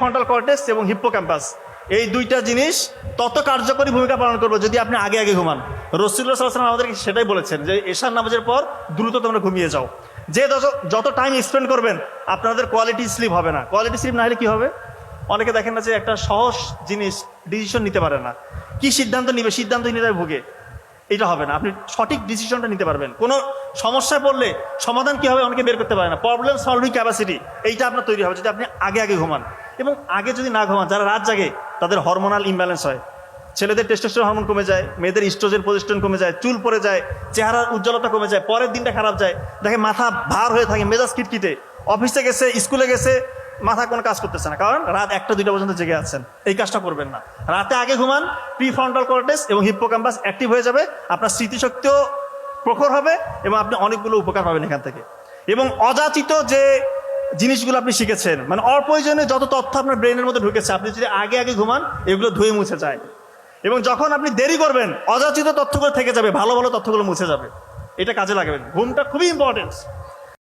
Frontal cortex এবং hippocampus, এই দুইটা জিনিস তত কার্যকরী ভূমিকা পালন করবে যদি আপনি আগে আগে ঘুমান। রাসূলুল্লাহ সাল্লাল্লাহু আলাইহি ওয়াসাল্লাম আমাদেরকে সেটাই বলেছেন যে এশার নামাজের পর দ্রুত তোমরা ঘুমিয়ে যাও। যে যত টাইম স্পেন্ড করবেন আপনাদের কোয়ালিটি স্লিপ হবে না। কোয়ালিটি স্লিপ না হলে কি হবে? অনেকে দেখেন না যে একটা সহজ জিনিস ডিসিশন নিতে পারে না, কি সিদ্ধান্ত নিবে, সিদ্ধান্তহীনতায় ভুগে। এটা হবে না, আপনি সঠিক ডিসিশনটা নিতে পারবেন। কোনো সমস্যায় পড়লে সমাধান কি হবে অনেকে বের করতে পারে না। প্রবলেম সলভিং ক্যাপাসিটি এইটা আপনার তৈরি হবে যদি আপনি আগে আগে ঘুমান। এবং আগে যদি না ঘুমান, যারা রাত জাগে তাদের হরমোনাল ইমব্যালেন্স হয়। ছেলেদের টেস্টোস্টেরন হরমোন কমে যায়, মেয়েদের ইস্ট্রোজেন প্রজেস্টেরন কমে যায়, চুল পড়ে যায়, চেহারার উজ্জ্বলতা কমে যায়, পরের দিনটা খারাপ যায়, দেখে মাথা ভার হয়ে থাকে, মেজাজ কিটকিটে, অফিসে গেছে স্কুলে গেছে মাথা কোনো কাজ করতেছে না, কারণ রাত 1টা-2টা পর্যন্ত জেগে আছেন। এই কাজটা করবেন না, রাতে আগে ঘুমান। প্রিফ্রন্টাল কর্টেক্স এবং হিপ্পোক্যাম্পাস অ্যাক্টিভ হয়ে যাবে, আপনার স্মৃতিশক্তিও প্রখর হবে এবং আপনি অনেকগুলো উপকার পাবেন এখান থেকে। এবং অযাচিত যে জিনিসগুলো আপনি শিখেছেন, মানে অপ্রয়োজনীয় যত তথ্য আপনার ব্রেনের মধ্যে ঢুকেছে, আপনি যদি আগে আগে ঘুমান এগুলো ধুয়ে মুছে যায়। এবং যখন আপনি দেরি করবেন অযাচিত তথ্যগুলো থেকে যাবে, ভালো ভালো তথ্যগুলো মুছে যাবে। এটা কাজে লাগাবেন, ঘুমটা খুবই ইম্পর্টেন্ট।